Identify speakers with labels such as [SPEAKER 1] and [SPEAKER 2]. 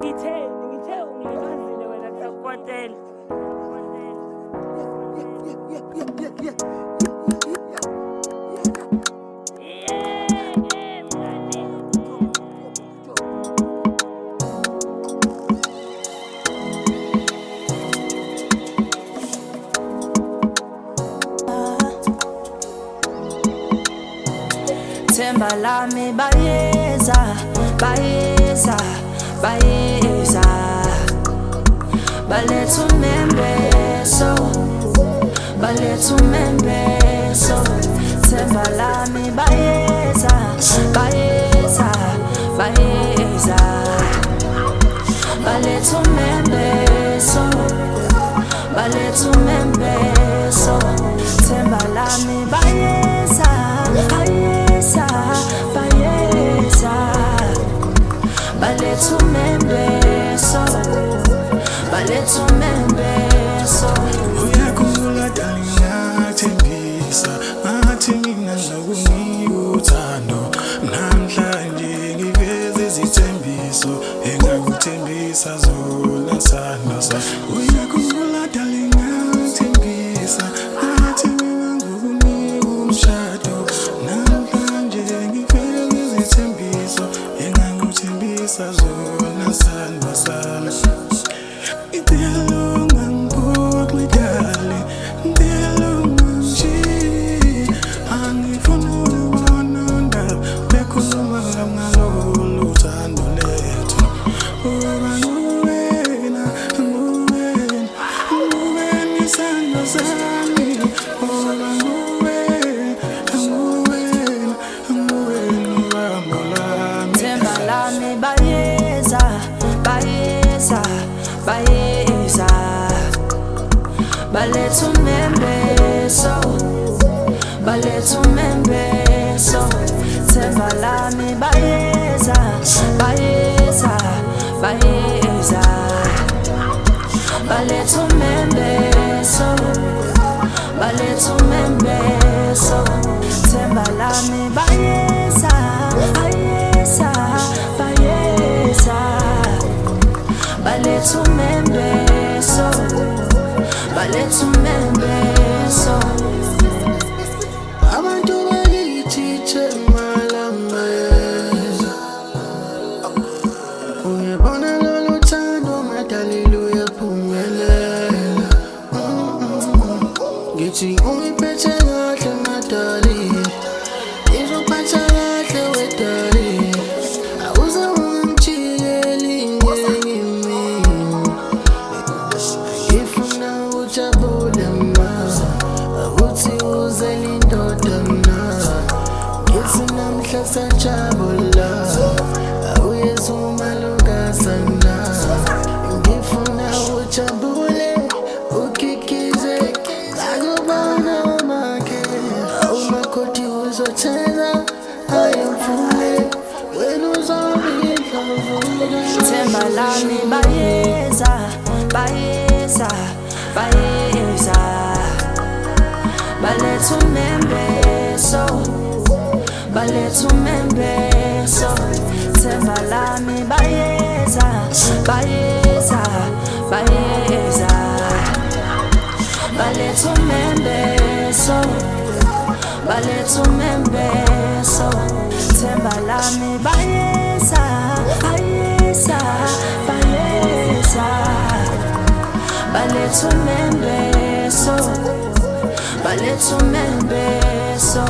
[SPEAKER 1] Ngithe ungilibazile wena Dokotela.
[SPEAKER 2] Themba lami bayeza, bayeza, bayeza. Baletha umembeso, baletha umembeso. Themba lami bayeza, bayeza, bayeza. Baletha umembeso, baletha umembeso. Themba lami bayeza, bayeza, bayeza. Baletha umembeso, baletha umembeso.
[SPEAKER 3] Uyakhumbula darling ngathembisa ngathi mina ngizokunika uthando namhlanje ngiveze izithembiso engakuthembisa zona sandla sa. Uyakhumbula darling ngathembisa ngathi mina ngizokunika umshado namhlanje ngiveze izithembiso engakuthembisa zona sandla sami.
[SPEAKER 2] Themba lami bayeza, bayeza, bayeza. Baletha umembeso, baletha umembeso. Themba lami bayeza, bayeza, bayeza. Baletha umembeso, baletha umembeso. Themba lami bayeza, bayeza, bayeza. Baletha umembeso, baletha umembeso.
[SPEAKER 3] Abantu bakithi malambayeza, uyabona lolu thando madalilo uyaphumelela. Ngithi ungiphethe kahle madali, izophatha kahle wedali. Awuze ungangijikeli ngenye imini, ngifuna ujabule ma, awuthi uzele indoda na. Ngithi namhla sajabula, awuyeza umalukazana. Ngifuna ujabule, ukikize, ngakubona umakhe. Umakoti uzothela, ayemfule, wena uzobidlavuka.
[SPEAKER 2] Themba lami bayeza, bayeza, bayeza. Baletha umembeso, baletha umembeso. Themba lami bayeza, bayeza, bayeza. Baletha umembeso, baletha umembeso. Themba lami bayeza, bayeza, bayeza. Baletha umembeso, baletha umembeso.